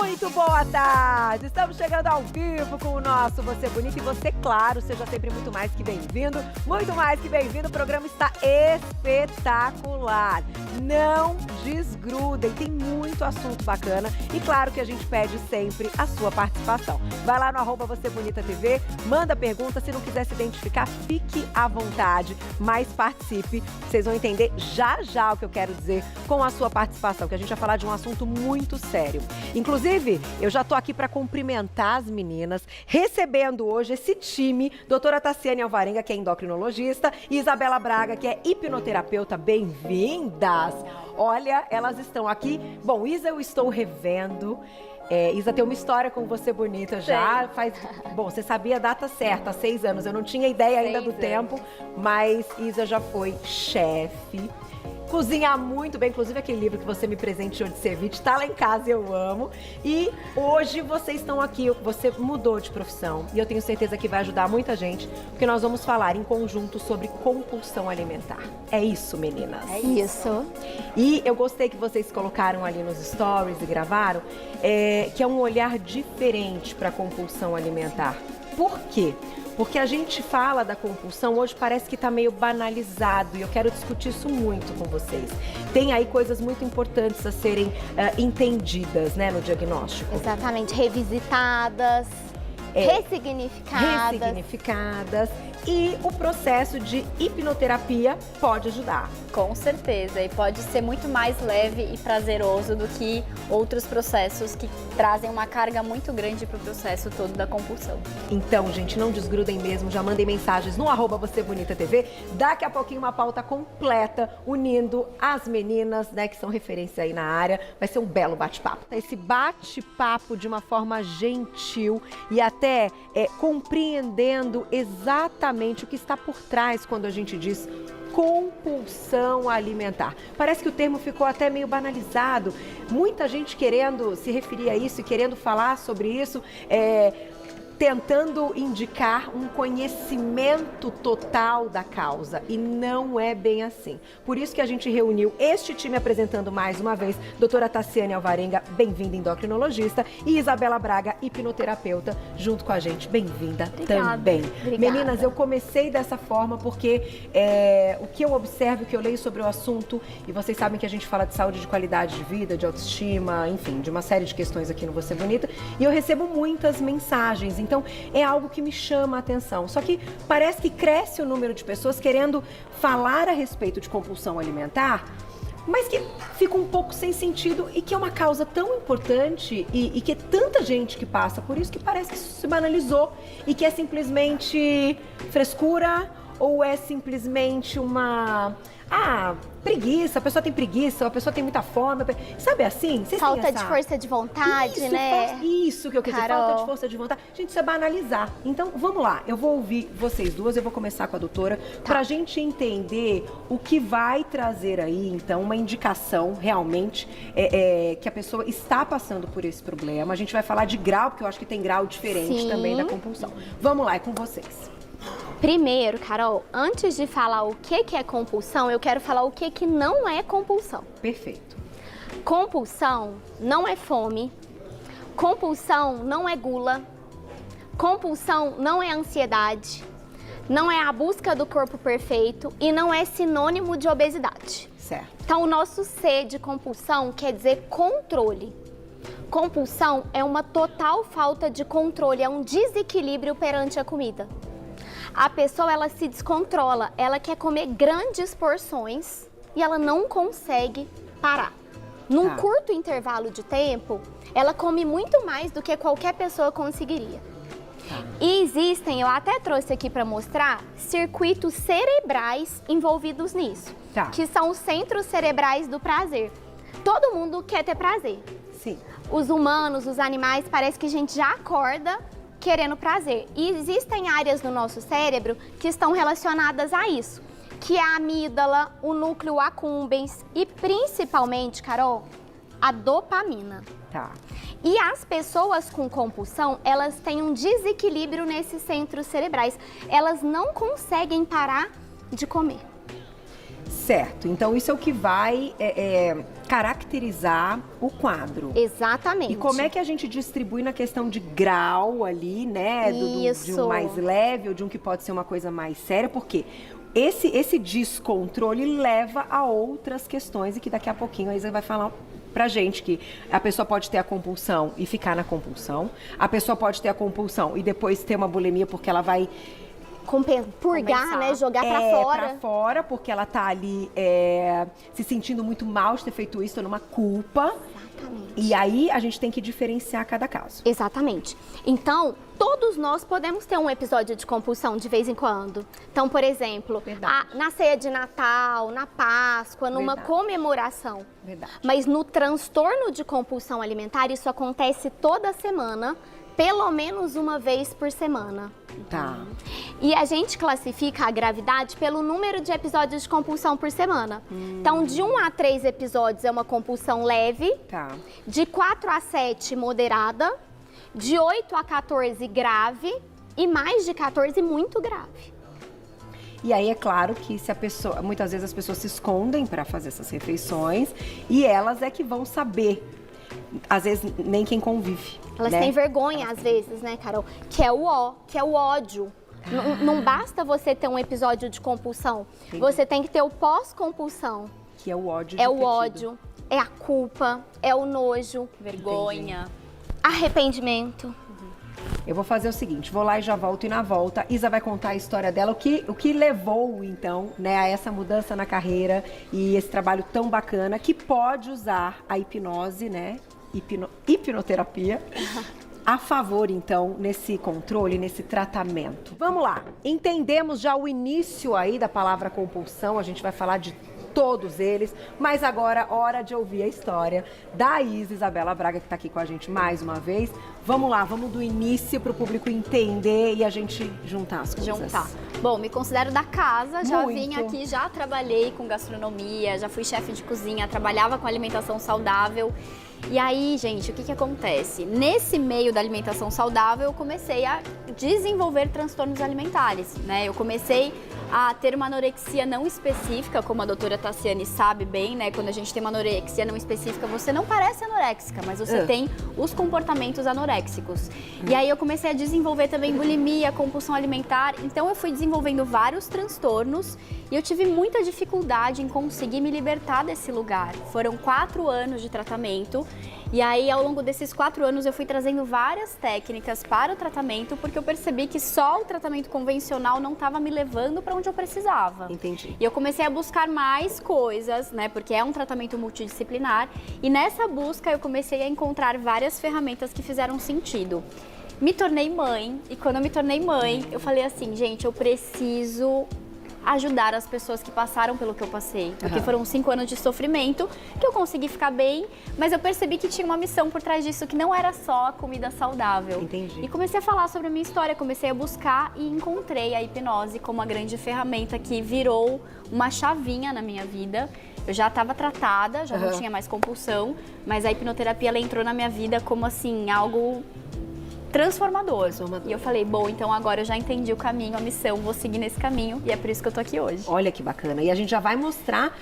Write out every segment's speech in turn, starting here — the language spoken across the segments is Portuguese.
Muito boa tarde! Estamos chegando ao vivo com o nosso Você Bonita e você, claro, seja sempre muito mais que bem-vindo. Muito mais que bem-vindo, o programa está espetacular. Não desgrudem, tem muito assunto bacana e claro que a gente pede sempre a sua participação. Vai lá no @VocêBonitaTV, manda pergunta, se não quiser se identificar, fique à vontade, mas participe. Vocês vão entender já já o que eu quero dizer com a sua participação, que a gente vai falar de um assunto muito sério. Inclusive, eu já tô aqui para cumprimentar as meninas, recebendo hoje esse time, doutora Tassiane Alvarenga, que é endocrinologista, e Isabela Braga, que é hipnoterapeuta. Bem-vindas! Olha, elas estão aqui. Bom, Isa, eu estou revendo. Isa tem uma história com Você Bonita já. Bom, você sabia a data certa, 6 anos. Eu não tinha ideia ainda do tempo, mas Isa já foi chefe. Cozinha muito bem, inclusive aquele livro que você me presenteou de ceviche, tá lá em casa, eu amo. E hoje vocês estão aqui, você mudou de profissão e eu tenho certeza que vai ajudar muita gente, porque nós vamos falar em conjunto sobre compulsão alimentar. É isso, meninas? É isso. E eu gostei que vocês colocaram ali nos stories e gravaram, que é um olhar diferente para a compulsão alimentar. Por quê? Porque a gente fala da compulsão, hoje parece que está meio banalizado e eu quero discutir isso muito com vocês. Tem aí coisas muito importantes a serem entendidas, né, no diagnóstico. Exatamente, revisitadas, ressignificadas. E o processo de hipnoterapia pode ajudar. Com certeza, e pode ser muito mais leve e prazeroso do que outros processos que trazem uma carga muito grande para o processo todo da compulsão. Então, gente, não desgrudem mesmo, já mandem mensagens no @VocêBonitaTV. Daqui a pouquinho uma pauta completa, unindo as meninas, né, que são referência aí na área. Vai ser um belo bate-papo. Esse bate-papo de uma forma gentil e até compreendendo exatamente o que está por trás quando a gente diz compulsão alimentar. Parece que o termo ficou até meio banalizado. Muita gente querendo se referir a isso e querendo falar sobre isso, tentando indicar um conhecimento total da causa. E não é bem assim. Por isso que a gente reuniu este time apresentando mais uma vez doutora Tassiane Alvarenga, bem-vinda endocrinologista, e Isabela Braga, hipnoterapeuta, junto com a gente. Bem-vinda também. Obrigada. Meninas, eu comecei dessa forma porque o que eu observo, o que eu leio sobre o assunto, e vocês sabem que a gente fala de saúde, de qualidade de vida, de autoestima, enfim, de uma série de questões aqui no Você Bonita, e eu recebo muitas mensagens. Então, é algo que me chama a atenção. Só que parece que cresce o número de pessoas querendo falar a respeito de compulsão alimentar, mas que fica um pouco sem sentido e que é uma causa tão importante e que é tanta gente que passa por isso que parece que isso se banalizou e que é simplesmente frescura ou é simplesmente uma... preguiça, a pessoa tem preguiça, a pessoa tem muita fome, sabe assim? Falta de força de vontade, isso, né? Isso que eu quero dizer, Carol. falta de força de vontade. Gente, isso é banalizar. Então, vamos lá, eu vou ouvir vocês duas, eu vou começar com a doutora, pra gente entender o que vai trazer aí, então, uma indicação realmente que a pessoa está passando por esse problema. A gente vai falar de grau, porque eu acho que tem grau diferente também da compulsão. Vamos lá, é com vocês. Primeiro, Carol, antes de falar o que é compulsão, eu quero falar o que não é compulsão. Perfeito. Compulsão não é fome, compulsão não é gula, compulsão não é ansiedade, não é a busca do corpo perfeito e não é sinônimo de obesidade. Certo. Então, o nosso C de compulsão quer dizer controle. Compulsão é uma total falta de controle, é um desequilíbrio perante a comida. A pessoa, ela se descontrola, ela quer comer grandes porções e ela não consegue parar. Num curto intervalo de tempo, ela come muito mais do que qualquer pessoa conseguiria. E existem, eu até trouxe aqui para mostrar, circuitos cerebrais envolvidos nisso, que são os centros cerebrais do prazer. Todo mundo quer ter prazer. Sim. Os humanos, os animais, parece que a gente já acorda querendo prazer. E existem áreas no nosso cérebro que estão relacionadas a isso, que é a amígdala, o núcleo accumbens e principalmente, Carol, a dopamina. E as pessoas com compulsão, elas têm um desequilíbrio nesses centros cerebrais. Elas não conseguem parar de comer. Certo, então isso é o que vai caracterizar o quadro. Exatamente. E como é que a gente distribui na questão de grau ali, né? De Isso. um mais leve ou de um que pode ser uma coisa mais séria, porque esse descontrole leva a outras questões e que daqui a pouquinho a Isa vai falar pra gente que a pessoa pode ter a compulsão e ficar na compulsão, a pessoa pode ter a compulsão e depois ter uma bulimia porque ela vai purgar, Compensar. né? Jogar pra fora. pra fora, porque ela tá ali se sentindo muito mal de ter feito isso, numa culpa. Exatamente. E aí a gente tem que diferenciar cada caso. Exatamente. Então, todos nós podemos ter um episódio de compulsão de vez em quando. Então, por exemplo, Verdade. na ceia de Natal, na Páscoa, numa Verdade. comemoração. Verdade. Mas no transtorno de compulsão alimentar, isso acontece toda semana, pelo menos uma vez por semana. Tá. E a gente classifica a gravidade pelo número de episódios de compulsão por semana. Então, de 1 a 3 episódios é uma compulsão leve, Tá. de 4 a 7 moderada, de 8 a 14 grave e mais de 14 muito grave. E aí é claro que se a pessoa, muitas vezes as pessoas se escondem para fazer essas refeições e elas é que vão saber. Às vezes nem quem convive. Elas né? têm vergonha às vezes, né, Carol? Que é o ódio. Não basta você ter um episódio de compulsão. Entendi. Você tem que ter o pós-compulsão. Que é o ódio de É ter o tido. ódio, é a culpa, é o nojo, Vergonha. arrependimento. Eu vou fazer o seguinte, vou lá e já volto, e na volta, Isa vai contar a história dela, o que levou, então, né, a essa mudança na carreira e esse trabalho tão bacana, que pode usar a hipnose, né, hipnoterapia, a favor, então, nesse controle, nesse tratamento. Vamos lá, entendemos já o início aí da palavra compulsão, a gente vai falar de todos eles, mas agora hora de ouvir a história da Isa Isabela Braga, que está aqui com a gente mais uma vez. Vamos lá, vamos do início para o público entender e a gente juntar as coisas. Juntar. Bom, me considero da casa, já Muito. vim aqui, já trabalhei com gastronomia, já fui chefe de cozinha, trabalhava com alimentação saudável. E aí, gente, o que que acontece? Nesse meio da alimentação saudável, eu comecei a desenvolver transtornos alimentares, né? Eu comecei a ter uma anorexia não específica, como a doutora Tassiane sabe bem, né? Quando a gente tem uma anorexia não específica, você não parece anoréxica, mas você tem os comportamentos anoréxicos. E aí eu comecei a desenvolver também bulimia, compulsão alimentar, então eu fui desenvolvendo vários transtornos e eu tive muita dificuldade em conseguir me libertar desse lugar. Foram 4 anos de tratamento. E aí, ao longo desses 4 anos, eu fui trazendo várias técnicas para o tratamento, porque eu percebi que só o tratamento convencional não estava me levando para onde eu precisava. Entendi. E eu comecei a buscar mais coisas, né, porque é um tratamento multidisciplinar. E nessa busca, eu comecei a encontrar várias ferramentas que fizeram sentido. Me tornei mãe, e quando eu me tornei mãe, eu falei assim, gente, eu preciso ajudar as pessoas que passaram pelo que eu passei. Porque foram 5 anos de sofrimento, que eu consegui ficar bem, mas eu percebi que tinha uma missão por trás disso, que não era só a comida saudável. Entendi. E comecei a falar sobre a minha história, comecei a buscar e encontrei a hipnose como uma grande ferramenta que virou uma chavinha na minha vida. Eu já estava tratada, já não tinha mais compulsão, mas a hipnoterapia ela entrou na minha vida como assim, algo transformador. E eu falei, bom, então agora eu já entendi o caminho, a missão, vou seguir nesse caminho e é por isso que eu tô aqui hoje. Olha que bacana. E a gente já vai mostrar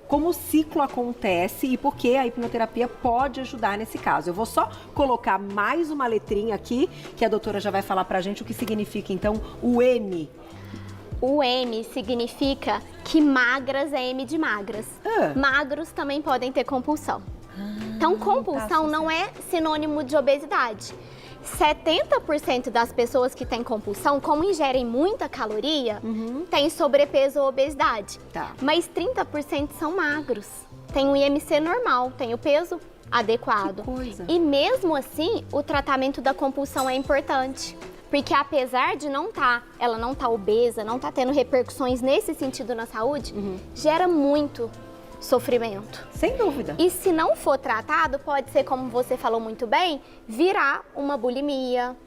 como o ciclo acontece e por que a hipnoterapia pode ajudar nesse caso. Eu vou só colocar mais uma letrinha aqui, que a doutora já vai falar pra gente o que significa, então, o M. O M significa que magras é M de magras. Magros também podem ter compulsão. Então, compulsão não é sinônimo de obesidade. 70% das pessoas que têm compulsão, como ingerem muita caloria, têm sobrepeso ou obesidade. Tá. Mas 30% são magros. Tem um IMC normal, tem o peso adequado. Que coisa. E mesmo assim, o tratamento da compulsão é importante. Porque apesar de ela não tá obesa, não tá tendo repercussões nesse sentido na saúde, gera muito sofrimento. Sem dúvida. E se não for tratado, pode ser, como você falou muito bem, virar uma bulimia.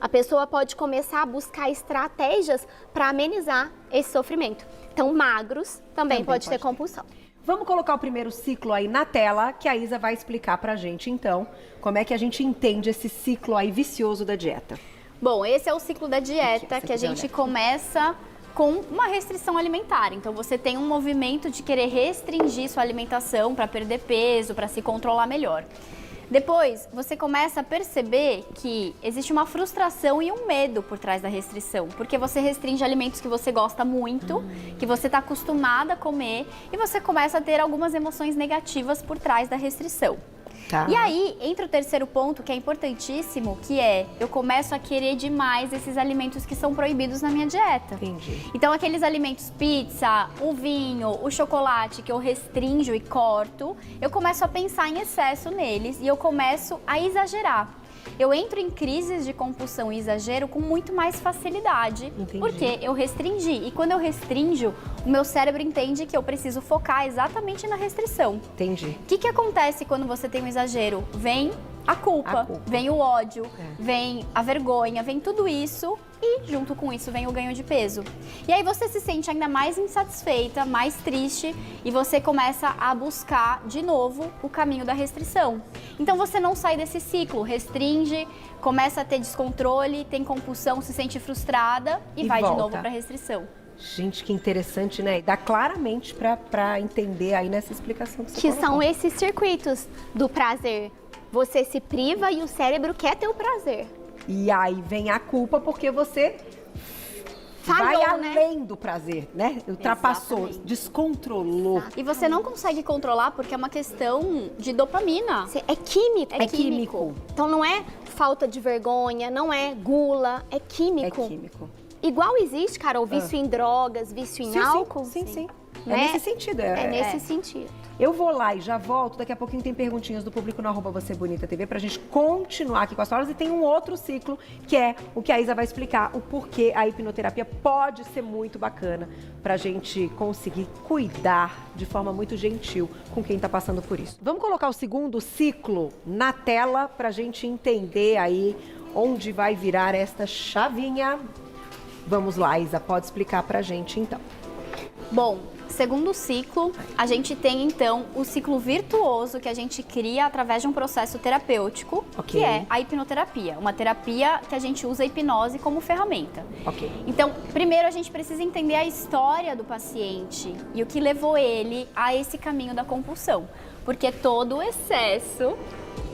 A pessoa pode começar a buscar estratégias para amenizar esse sofrimento. Então, magros também pode ter compulsão. Vamos colocar o primeiro ciclo aí na tela, que a Isa vai explicar pra gente, então, como é que a gente entende esse ciclo aí vicioso da dieta. Bom, esse é o ciclo da dieta, Aqui, que a gente começa com uma restrição alimentar. Então você tem um movimento de querer restringir sua alimentação para perder peso, para se controlar melhor. Depois, você começa a perceber que existe uma frustração e um medo por trás da restrição, porque você restringe alimentos que você gosta muito, que você está acostumada a comer, e você começa a ter algumas emoções negativas por trás da restrição. Tá. E aí, entra o terceiro ponto, que é importantíssimo, que é, eu começo a querer demais esses alimentos que são proibidos na minha dieta. Entendi. Então, aqueles alimentos, pizza, o vinho, o chocolate, que eu restringo e corto, eu começo a pensar em excesso neles e eu começo a exagerar. Eu entro em crises de compulsão e exagero com muito mais facilidade, Entendi. porque eu restringi. E quando eu restringo, o meu cérebro entende que eu preciso focar exatamente na restrição. Entendi. O que acontece quando você tem um exagero? Vem a culpa, vem o ódio, vem a vergonha, vem tudo isso e junto com isso vem o ganho de peso. E aí você se sente ainda mais insatisfeita, mais triste e você começa a buscar de novo o caminho da restrição. Então você não sai desse ciclo, restringe, começa a ter descontrole, tem compulsão, se sente frustrada e vai volta de novo para a restrição. Gente, que interessante, né? Dá claramente pra entender aí nessa explicação que você Que colocou. são esses circuitos do prazer. Você se priva e o cérebro quer ter o prazer. E aí vem a culpa porque você Falhou, vai né? além do prazer, né? Ultrapassou, Exatamente. descontrolou. E você não consegue controlar porque é uma questão de dopamina. É químico. É químico. Então não é falta de vergonha, não é gula, é É químico. químico. Igual existe, Carol, vício em drogas, vício em álcool. Sim. É Né? nesse sentido. É nesse sentido. Eu vou lá e já volto. Daqui a pouquinho tem perguntinhas do público no @VocêBonitaTV pra gente continuar aqui com as aulas. E tem um outro ciclo, que é o que a Isa vai explicar, o porquê a hipnoterapia pode ser muito bacana pra gente conseguir cuidar de forma muito gentil com quem tá passando por isso. Vamos colocar o segundo ciclo na tela pra gente entender aí onde vai virar esta chavinha. Vamos lá, Isa, pode explicar pra gente então. Bom, segundo ciclo, a gente tem então o ciclo virtuoso que a gente cria através de um processo terapêutico, Ok. que é a hipnoterapia. Uma terapia que a gente usa a hipnose como ferramenta. Ok. Então, primeiro a gente precisa entender a história do paciente e o que levou ele a esse caminho da compulsão. Porque todo excesso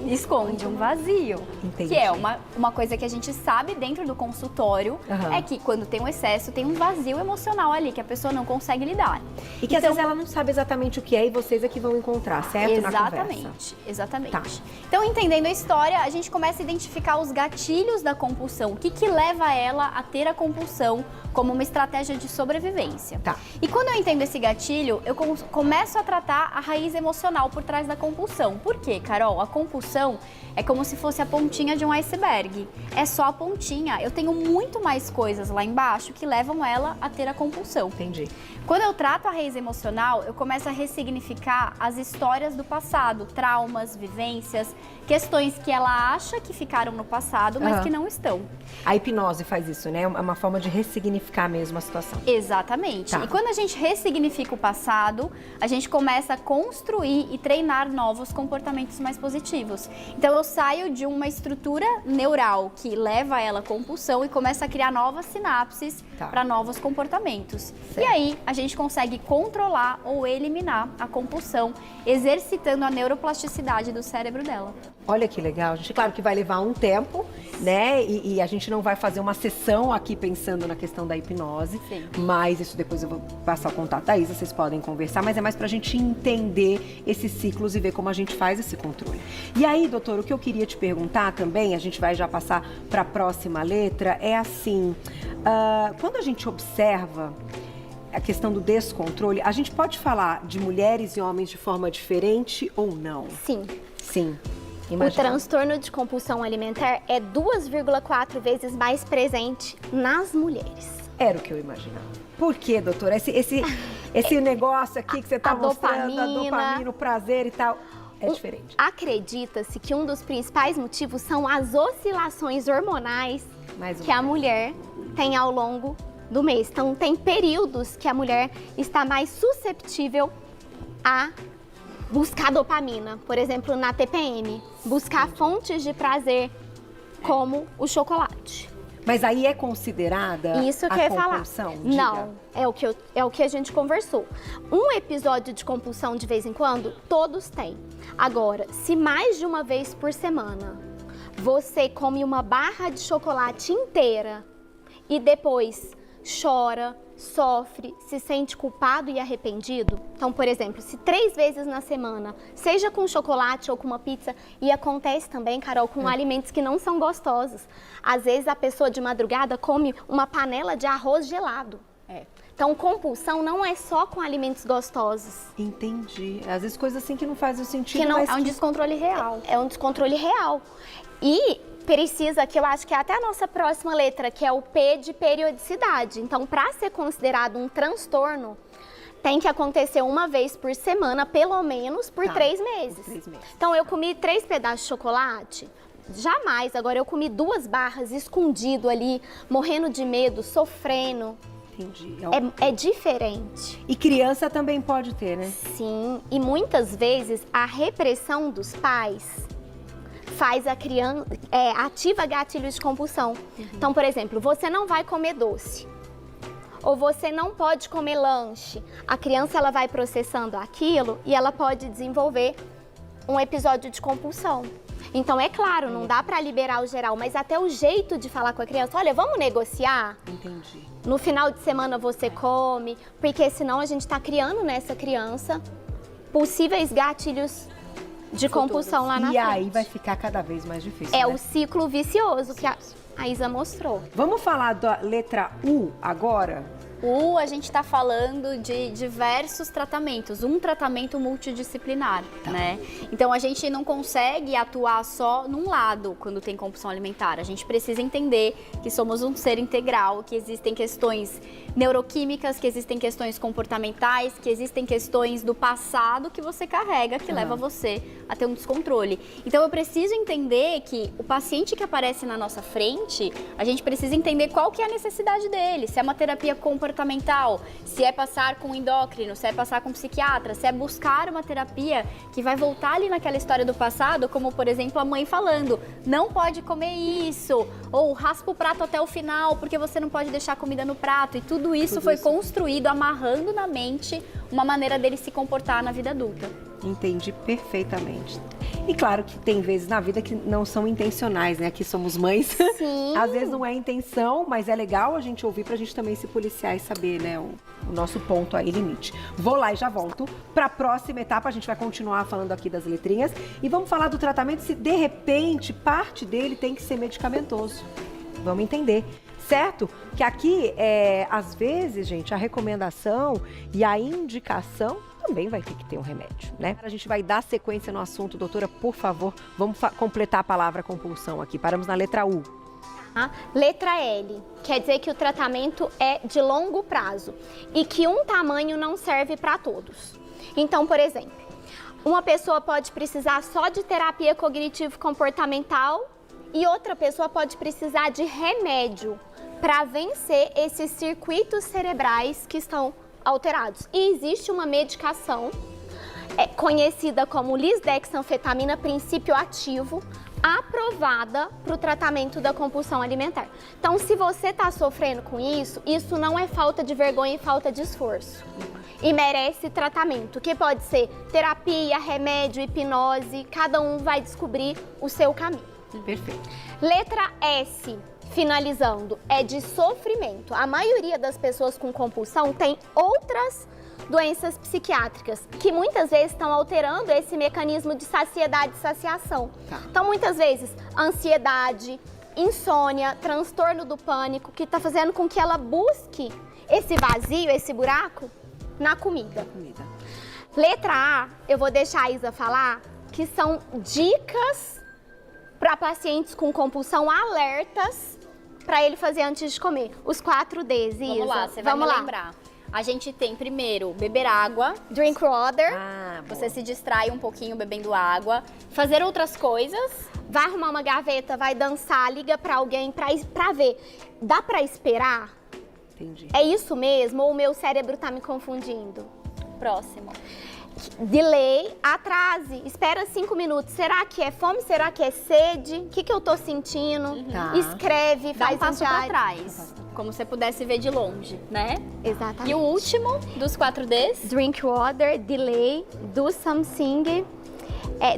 esconde um vazio. Entendi. Que é uma coisa que a gente sabe dentro do consultório, Aham. é que quando tem um excesso, tem um vazio emocional ali, que a pessoa não consegue lidar. E que às vezes ela não sabe exatamente o que é e vocês é que vão encontrar, certo? Na conversa. Exatamente, exatamente. Tá. Então, entendendo a história, a gente começa a identificar os gatilhos da compulsão. O que leva ela a ter a compulsão como uma estratégia de sobrevivência. Tá. E quando eu entendo esse gatilho, eu começo a tratar a raiz emocional por trás da compulsão. Por quê, Carol? A compulsão é como se fosse a pontinha de um iceberg. É só a pontinha. Eu tenho muito mais coisas lá embaixo que levam ela a ter a compulsão. Entendi. Quando eu trato a raiz emocional, eu começo a ressignificar as histórias do passado, traumas, vivências, questões que ela acha que ficaram no passado, mas Aham. que não estão. A hipnose faz isso, né? É uma forma de ressignificar mesmo a situação. Exatamente. Tá. E quando a gente ressignifica o passado, a gente começa a construir e treinar novos comportamentos mais positivos. Então eu saio de uma estrutura neural que leva ela à compulsão e começa a criar novas sinapses Tá. para novos comportamentos. Certo. E aí a gente consegue controlar ou eliminar a compulsão, exercitando a neuroplasticidade do cérebro dela. Olha que legal, gente. Claro que vai levar um tempo, né? E a gente não vai fazer uma sessão aqui pensando na questão da hipnose. Sim. Mas isso depois eu vou passar o contato da Isa, vocês podem conversar. Mas é mais pra gente entender esses ciclos e ver como a gente faz esse controle. E aí, doutor, o que eu queria te perguntar também, a gente vai já passar pra próxima letra, é assim, quando a gente observa a questão do descontrole, a gente pode falar de mulheres e homens de forma diferente ou não? Sim. Sim. O Imagina. transtorno de compulsão alimentar é 2,4 vezes mais presente nas mulheres. Era o que eu imaginava. Por quê, doutora? Esse negócio aqui que você está A mostrando, a dopamina. dopamina, o prazer e tal, é diferente. Acredita-se que um dos principais motivos são as oscilações hormonais Mais uma que a vez. mulher tem ao longo do mês. Então, tem períodos que a mulher está mais susceptível a buscar dopamina, por exemplo, na TPM, buscar fontes de prazer como o chocolate. Mas aí é considerada Isso que a eu ia falar. compulsão? Diga. Não, é o que a gente conversou. Um episódio de compulsão de vez em quando, todos têm. Agora, se mais de uma vez por semana você come uma barra de chocolate inteira e depois chora, sofre, se sente culpado e arrependido. Então, por exemplo, se 3 vezes na semana, seja com chocolate ou com uma pizza, e acontece também, Carol, com alimentos que não são gostosos. Às vezes a pessoa de madrugada come uma panela de arroz gelado. Então, compulsão não é só com alimentos gostosos. Entendi. Às vezes coisas assim que não fazem sentido, Que não, mas É um descontrole real. é um descontrole real. E precisa, que eu acho que é até a nossa próxima letra, que é o P de periodicidade. Então, para ser considerado um transtorno, tem que acontecer uma vez por semana, pelo menos por 3 meses. Por 3 meses. Então, eu comi 3 pedaços de chocolate, jamais. Agora, eu comi 2 barras escondido ali, morrendo de medo, sofrendo. Entendi. É diferente. E criança também pode ter, né? Sim, e muitas vezes a repressão dos pais faz a criança, ativa gatilhos de compulsão. Então, por exemplo, você não vai comer doce, ou você não pode comer lanche. A criança ela vai processando aquilo e ela pode desenvolver um episódio de compulsão. Então, é claro, não dá para liberar o geral, mas até o jeito de falar com a criança, olha, vamos negociar? Entendi. No final de semana você come, porque senão a gente está criando nessa criança possíveis gatilhos de compulsão lá na E frente. aí vai ficar cada vez mais difícil, É né? o ciclo vicioso que a Isa mostrou. Vamos falar da letra U agora? A gente está falando de diversos tratamentos, um tratamento multidisciplinar, né? Então a gente não consegue atuar só num lado quando tem compulsão alimentar. A gente precisa entender que somos um ser integral, que existem questões neuroquímicas, que existem questões comportamentais, que existem questões do passado que você carrega, que leva você a ter um descontrole. Então eu preciso entender que o paciente que aparece na nossa frente, a gente precisa entender qual que é a necessidade dele, se é uma terapia comportamental, se é passar com endócrino, se é passar com psiquiatra, se é buscar uma terapia que vai voltar ali naquela história do passado, como por exemplo a mãe falando, não pode comer isso, ou raspa o prato até o final porque você não pode deixar comida no prato, e tudo isso foi construído amarrando na mente uma maneira dele se comportar na vida adulta. Entendi perfeitamente. E claro que tem vezes na vida que não são intencionais, né? Aqui somos mães. Sim. Às vezes não é intenção, mas é legal a gente ouvir pra gente também se policiar e saber, né? O nosso ponto aí, limite. Vou lá e já volto pra próxima etapa. A gente vai continuar falando aqui das letrinhas. E vamos falar do tratamento se de repente parte dele tem que ser medicamentoso. Vamos entender. Certo? Que aqui, às vezes, gente, a recomendação e a indicação também vai ter que ter um remédio, né? A gente vai dar sequência no assunto, doutora, por favor, vamos completar a palavra compulsão aqui. Paramos na letra U. Letra L, quer dizer que o tratamento é de longo prazo e que um tamanho não serve para todos. Então, por exemplo, uma pessoa pode precisar só de terapia cognitivo-comportamental e outra pessoa pode precisar de remédio para vencer esses circuitos cerebrais que estão alterados. E existe uma medicação conhecida como lisdexanfetamina, princípio ativo, aprovada para o tratamento da compulsão alimentar. Então, se você está sofrendo com isso, isso não é falta de vergonha e falta de esforço. E merece tratamento, que pode ser terapia, remédio, hipnose, cada um vai descobrir o seu caminho. Perfeito. Letra S, finalizando, é de sofrimento. A maioria das pessoas com compulsão tem outras doenças psiquiátricas que muitas vezes estão alterando esse mecanismo de saciedade e saciação. Então, muitas vezes, ansiedade, insônia, transtorno do pânico, que está fazendo com que ela busque esse vazio, esse buraco, na comida. Letra A, eu vou deixar a Isa falar, que são dicas para pacientes com compulsão, alertas para ele fazer antes de comer. Os 4 Ds, Isa. Vamos lá, você vai me lembrar. A gente tem primeiro beber água, drink water, você se distrai um pouquinho bebendo água, fazer outras coisas, vai arrumar uma gaveta, vai dançar, liga para alguém para ver. Dá para esperar? Entendi. É isso mesmo ou o meu cérebro tá me confundindo? próximo. Delay, atrase, espera 5 minutos. Será que é fome? Será que é sede? O que eu tô sentindo? Tá. Escreve, Dá faz um passo pra diário. trás, como você pudesse ver de longe, né? Exatamente. E o último dos 4Ds? Drink water, delay, do something,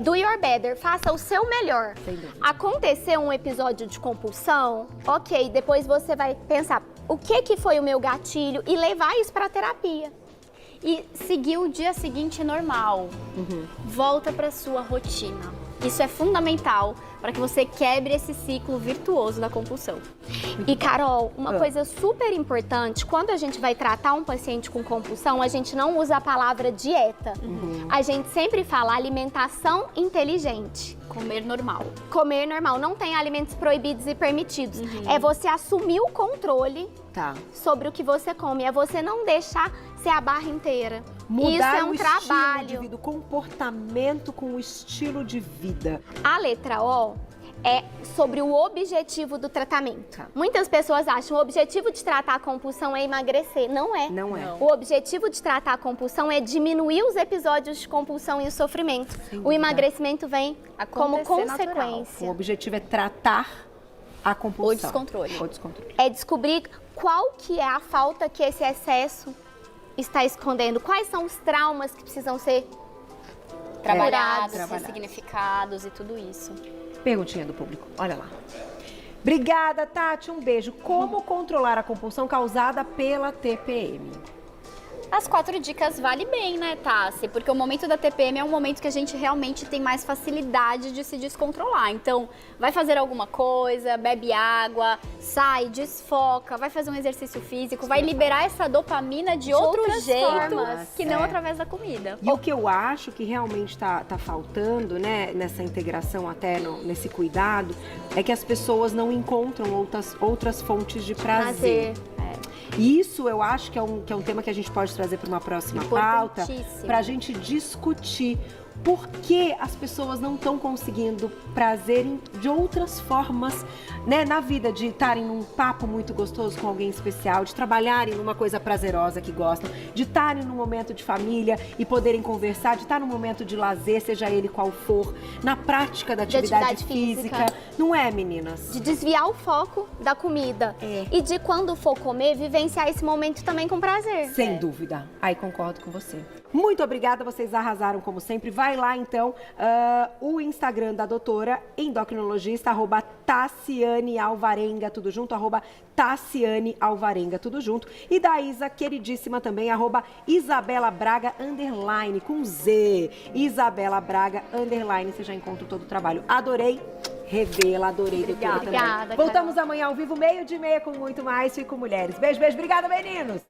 do your better, faça o seu melhor. Sem dúvida. Aconteceu um episódio de compulsão, ok, depois você vai pensar o que foi o meu gatilho e levar isso para terapia. E seguir o dia seguinte normal. Volta para sua rotina. Isso é fundamental para que você quebre esse ciclo virtuoso da compulsão. E Carol, uma coisa super importante, quando a gente vai tratar um paciente com compulsão, a gente não usa a palavra dieta. A gente sempre fala alimentação inteligente. Comer normal. Comer normal, não tem alimentos proibidos e permitidos. É você assumir o controle Tá. sobre o que você come, é você não deixar ser a barra inteira. Mudar Isso é um o estilo de trabalho. vida, o comportamento com o estilo de vida. A letra O é sobre o objetivo do tratamento. Tá. Muitas pessoas acham que o objetivo de tratar a compulsão é emagrecer. Não é. Não é. Não. O objetivo de tratar a compulsão é diminuir os episódios de compulsão e o sofrimento. Sem O dúvida. emagrecimento vem como Acontecer natural. O consequência. objetivo é tratar a compulsão. O descontrole. O descontrole. É descobrir qual que é a falta que esse excesso está escondendo. Quais são os traumas que precisam ser Trabalhados, Trabalhados. ressignificados e tudo isso. Perguntinha do público, olha lá. Obrigada, Tati, um beijo. Como controlar a compulsão causada pela TPM? As 4 dicas vale bem, né, Tassi? Porque o momento da TPM é um momento que a gente realmente tem mais facilidade de se descontrolar. Então, vai fazer alguma coisa, bebe água, sai, desfoca, vai fazer um exercício físico, vai liberar essa dopamina de outro outras jeito formas. que não através da comida. E o que eu acho que realmente tá faltando, né, nessa integração até nesse cuidado, é que as pessoas não encontram outras fontes de prazer. E isso eu acho que é um tema que a gente pode trazer para uma próxima pauta, Importantíssimo. para a gente discutir por que as pessoas não estão conseguindo prazer de outras formas, né, na vida, de estarem num papo muito gostoso com alguém especial, de trabalharem numa coisa prazerosa que gostam, de estarem num momento de família e poderem conversar, de estar num momento de lazer, seja ele qual for, na prática da atividade física. Não é, meninas? de desviar o foco da comida. É. E de quando for comer, vivenciar esse momento também com prazer. Sem dúvida. Aí concordo com você. Muito obrigada, vocês arrasaram como sempre. Vai lá então, o Instagram da doutora endocrinologista, @Tassiane Alvarenga, tudo junto, @Tassiane Alvarenga, tudo junto. E da Isa, queridíssima também, @Isabela Braga, _ com Z. Isabela Braga, _ você já encontra todo o trabalho. Adorei revê-la, adorei doutora também. Obrigada, Voltamos amanhã ao vivo, 12:30 com muito mais. Fico Mulheres. Beijo, beijo. Obrigada, meninos.